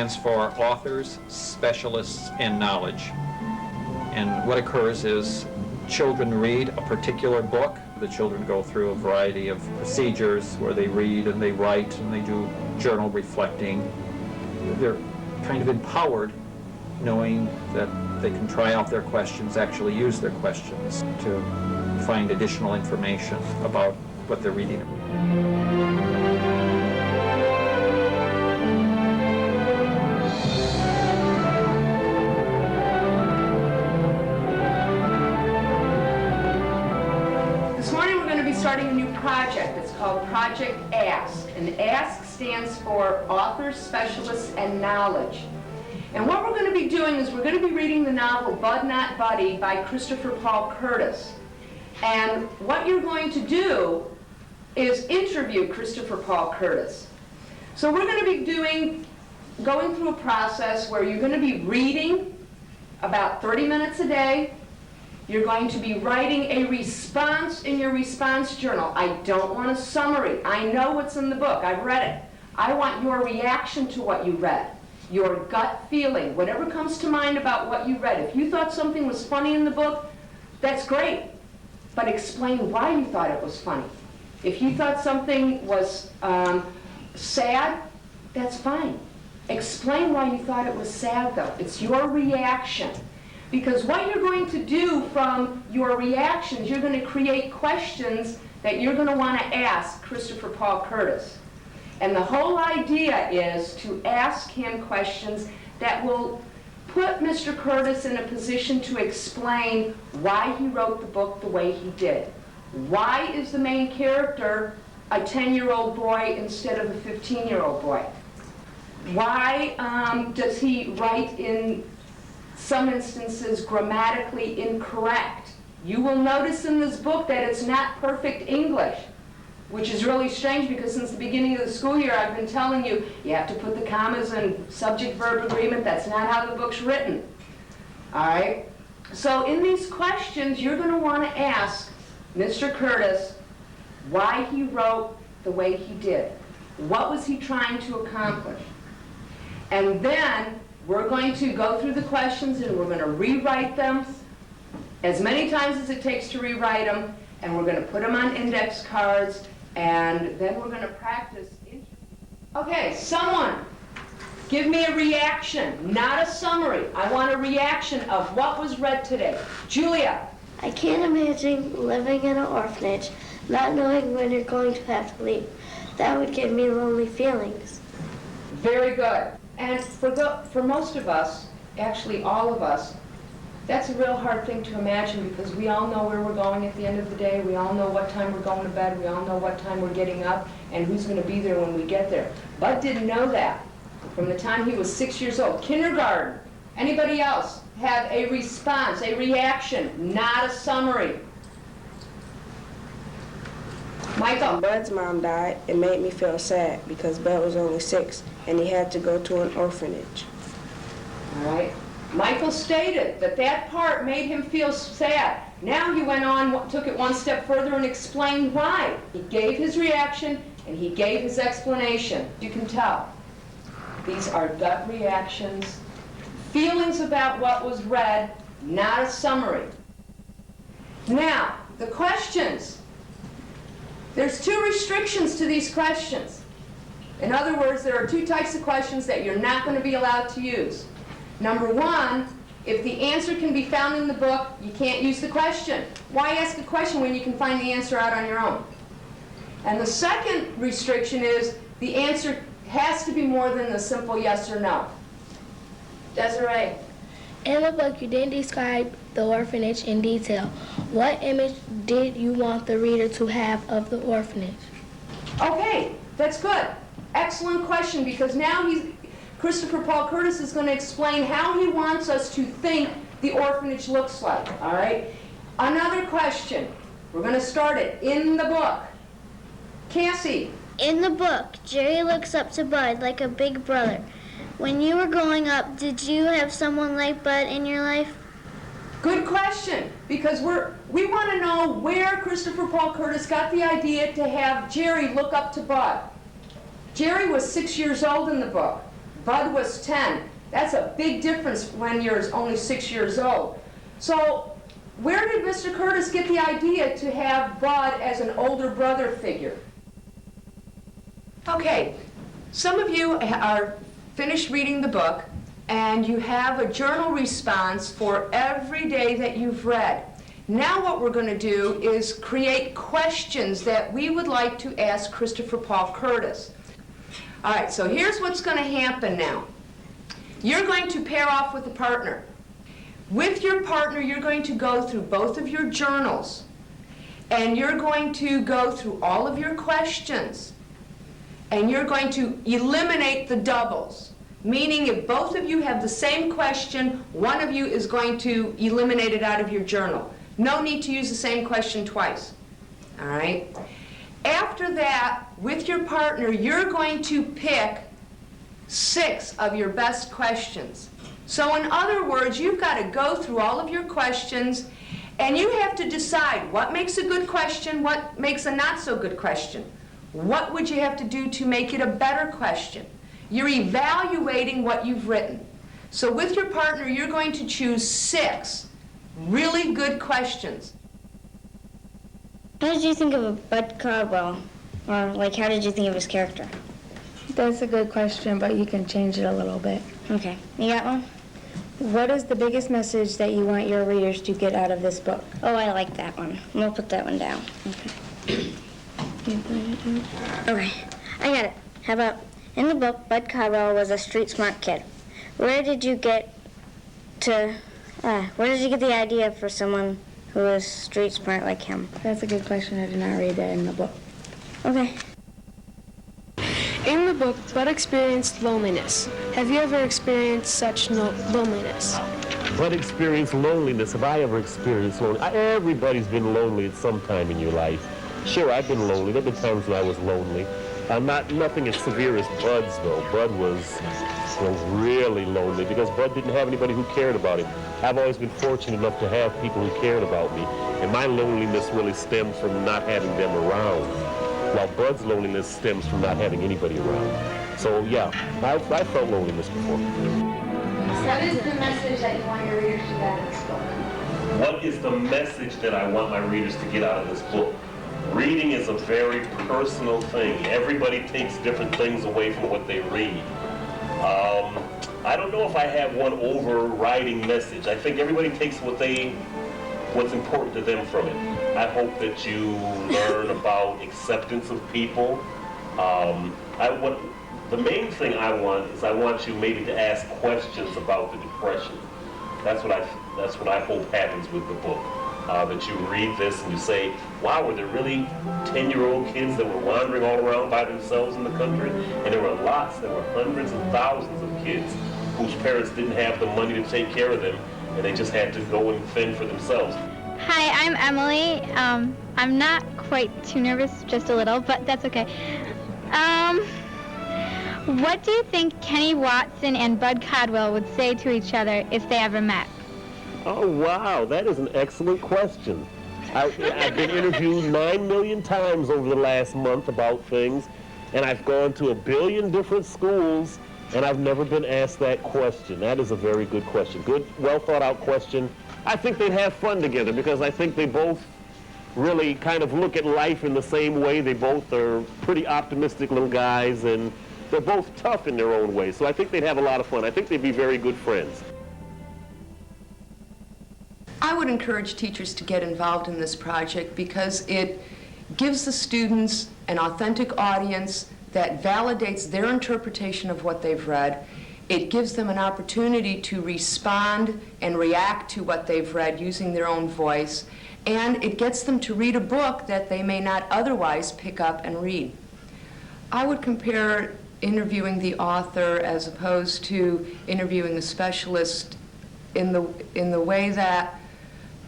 stands for authors, specialists, and knowledge. And what occurs is children read a particular book. The children go through a variety of procedures where they read and they write and they do journal reflecting. They're kind of empowered knowing that they can try out their questions, actually use their questions to find additional information about what they're reading. This morning we're going to be starting a new project. It's called Project Ask. And Ask stands for Authors, Specialists, and Knowledge. And what we're going to be doing is we're going to be reading the novel Bud Not Buddy by Christopher Paul Curtis. And what you're going to do is interview Christopher Paul Curtis. So we're going to be going through a process where you're going to be reading about 30 minutes a day. You're going to be writing a response in your response journal. I don't want a summary. I know what's in the book. I've read it. I want your reaction to what you read, your gut feeling, whatever comes to mind about what you read. If you thought something was funny in the book, that's great. But explain why you thought it was funny. If you thought something was sad, that's fine. Explain why you thought it was sad, though. It's your reaction. Because what you're going to do from your reactions, you're going to create questions that you're going to want to ask Christopher Paul Curtis. And the whole idea is to ask him questions that will put Mr. Curtis in a position to explain why he wrote the book the way he did. Why is the main character a 10-year-old boy instead of a 15-year-old boy? Why does he write in some instances grammatically incorrect? You will notice in this book that it's not perfect English, which is really strange because since the beginning of the school year I've been telling you, you have to put the commas in subject-verb agreement. That's not how the book's written. All right? So in these questions, you're going to want to ask Mr. Curtis why he wrote the way he did. What was he trying to accomplish? And then we're going to go through the questions and we're going to rewrite them as many times as it takes to rewrite them, and we're going to put them on index cards, and then we're going to practice. Okay, someone give me a reaction, not a summary. I want a reaction of what was read today. Julia. I can't imagine living in an orphanage, not knowing when you're going to have to leave. That would give me lonely feelings. Very good. And for most of us, actually all of us, that's a real hard thing to imagine because we all know where we're going at the end of the day. We all know what time we're going to bed. We all know what time we're getting up and who's going to be there when we get there. Bud didn't know that from the time he was 6 years old. Kindergarten. Anybody else have a response, a reaction, not a summary? Michael. When Bud's mom died, it made me feel sad because Bud was only 6 and he had to go to an orphanage. All right. Michael stated that that part made him feel sad. Now he went on, took it one step further and explained why. He gave his reaction and he gave his explanation. You can tell. These are gut reactions, feelings about what was read, not a summary. Now, the questions. There's 2 restrictions to these questions. In other words, there are 2 types of questions that you're not going to be allowed to use. Number 1, if the answer can be found in the book, you can't use the question. Why ask a question when you can find the answer out on your own? And the second restriction is the answer has to be more than a simple yes or no. Desiree. In the book, you didn't describe the orphanage in detail. What image did you want the reader to have of the orphanage? Okay, that's good. Excellent question, because now Christopher Paul Curtis is going to explain how he wants us to think the orphanage looks like, all right? Another question. We're going to start it in the book. Cassie. In the book, Jerry looks up to Bud like a big brother. When you were growing up, did you have someone like Bud in your life? Good question, because we want to know where Christopher Paul Curtis got the idea to have Jerry look up to Bud. Jerry was 6 years old in the book. Bud was 10. That's a big difference when you're only 6 years old. So where did Mr. Curtis get the idea to have Bud as an older brother figure? Okay, some of you are finished reading the book, and you have a journal response for every day that you've read. Now what we're going to do is create questions that we would like to ask Christopher Paul Curtis. All right, so here's what's going to happen now. You're going to pair off with a partner. With your partner, you're going to go through both of your journals, and you're going to go through all of your questions, and you're going to eliminate the doubles. Meaning if both of you have the same question, one of you is going to eliminate it out of your journal. No need to use the same question twice. All right? After that, with your partner, you're going to pick 6 of your best questions. So in other words, you've got to go through all of your questions, and you have to decide what makes a good question, what makes a not so good question. What would you have to do to make it a better question? You're evaluating what you've written. So with your partner, you're going to choose 6 really good questions. How did you think of Bud Caldwell? Or, like, how did you think of his character? That's a good question, but you can change it a little bit. Okay. You got one? What is the biggest message that you want your readers to get out of this book? Oh, I like that one. We'll put that one down. Okay. Okay. I got it. How about, in the book, Bud Caldwell was a street smart kid. Where did you get the idea for someone who was street smart like him? That's a good question. I did not read that in the book. Okay. In the book, Bud experienced loneliness. Have you ever experienced such loneliness? Bud experienced loneliness. Have I ever experienced loneliness? Everybody's been lonely at some time in your life. Sure, I've been lonely. There have been times when I was lonely. Nothing as severe as Bud's, though. Bud was really lonely because Bud didn't have anybody who cared about him. I've always been fortunate enough to have people who cared about me, and my loneliness really stems from not having them around, while Bud's loneliness stems from not having anybody around. So, yeah, I felt loneliness before. What is the message that you want your readers to get out of this book? What is the message that I want my readers to get out of this book? Reading is a very personal thing. Everybody takes different things away from what they read. I don't know if I have one overriding message. I think everybody takes what's important to them from it. I hope that you learn about acceptance of people. The main thing I want you maybe to ask questions about the depression. That's what I hope happens with the book. That you read this and you say, wow, were there really 10-year-old kids that were wandering all around by themselves in the country? And there were hundreds and thousands of kids whose parents didn't have the money to take care of them, and they just had to go and fend for themselves. Hi, I'm Emily. I'm not quite too nervous, just a little, but that's okay. What do you think Kenny Watson and Bud Caldwell would say to each other if they ever met? Oh, wow, that is an excellent question. I've been interviewed 9 million times over the last month about things, and I've gone to 1 billion different schools, and I've never been asked that question. That is a very good question. Good, well thought out question. I think they'd have fun together because I think they both really kind of look at life in the same way. They both are pretty optimistic little guys, and they're both tough in their own way. So I think they'd have a lot of fun. I think they'd be very good friends. I would encourage teachers to get involved in this project because it gives the students an authentic audience that validates their interpretation of what they've read. It gives them an opportunity to respond and react to what they've read using their own voice, and it gets them to read a book that they may not otherwise pick up and read. I would compare interviewing the author as opposed to interviewing a specialist in the way that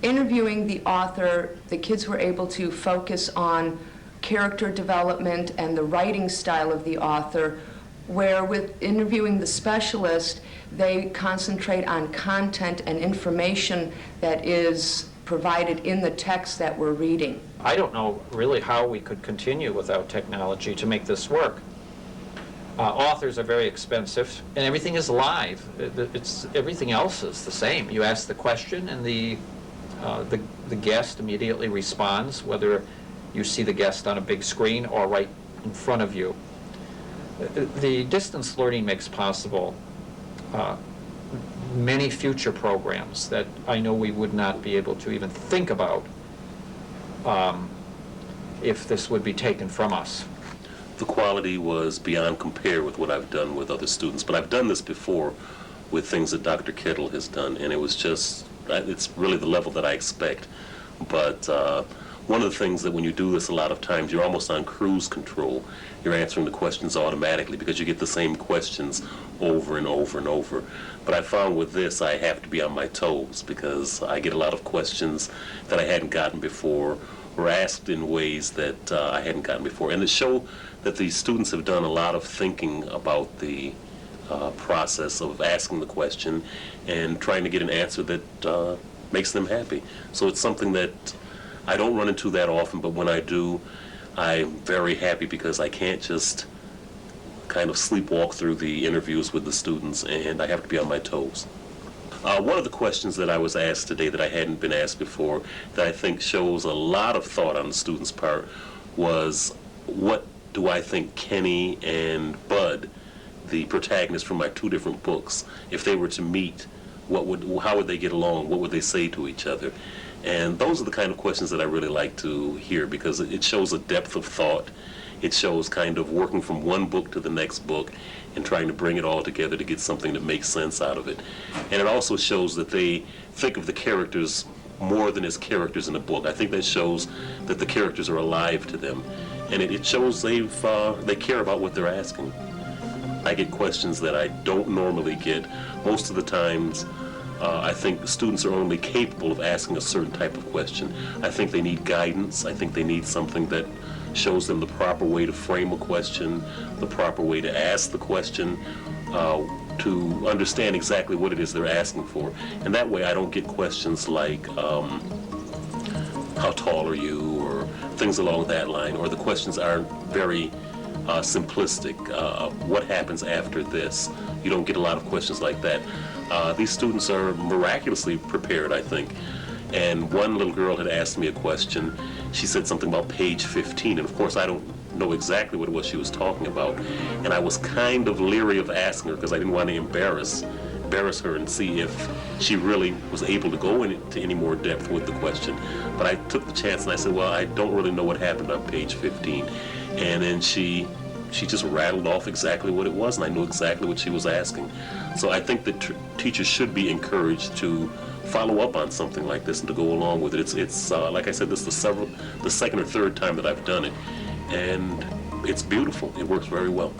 interviewing the author, the kids were able to focus on character development and the writing style of the author, where with interviewing the specialist, they concentrate on content and information that is provided in the text that we're reading. I don't know really how we could continue without technology to make this work. Authors are very expensive, and everything is live. Everything else is the same. You ask the question, and the guest immediately responds, whether you see the guest on a big screen or right in front of you. The distance learning makes possible many future programs that I know we would not be able to even think about if this would be taken from us. The quality was beyond compare with what I've done with other students, but I've done this before with things that Dr. Kettel has done, and it was just, it's really the level that I expect. But one of the things that when you do this a lot of times, you're almost on cruise control. You're answering the questions automatically because you get the same questions over and over and over. But I found with this, I have to be on my toes because I get a lot of questions that I hadn't gotten before or asked in ways that I hadn't gotten before. And to show that the students have done a lot of thinking about the process of asking the question and trying to get an answer that makes them happy. So it's something that I don't run into that often, but when I do, I'm very happy because I can't just kind of sleepwalk through the interviews with the students, and I have to be on my toes. One of the questions that I was asked today that I hadn't been asked before that I think shows a lot of thought on the students' part was, what do I think Kenny and Bud, the protagonists from my two different books, if they were to meet, how would they get along? What would they say to each other? And those are the kind of questions that I really like to hear because it shows a depth of thought. It shows kind of working from one book to the next book and trying to bring it all together to get something that makes sense out of it. And it also shows that they think of the characters more than as characters in a book. I think that shows that the characters are alive to them. And it shows they care about what they're asking. I get questions that I don't normally get. Most of the times, I think students are only capable of asking a certain type of question. I think they need guidance. I think they need something that shows them the proper way to frame a question, the proper way to ask the question, to understand exactly what it is they're asking for. And that way I don't get questions like, how tall are you, or things along that line, or the questions aren't very simplistic. What happens after this? You don't get a lot of questions like that. These students are miraculously prepared, I think. And one little girl had asked me a question. She said something about page 15, and of course I don't know exactly what it was she was talking about. And I was kind of leery of asking her because I didn't want to embarrass her and see if she really was able to go into any more depth with the question. But I took the chance and I said, well, I don't really know what happened on page 15. And then she just rattled off exactly what it was, and I knew exactly what she was asking. So I think that teachers should be encouraged to follow up on something like this and to go along with it. It's like I said, this is the second or third time that I've done it, and it's beautiful. It works very well.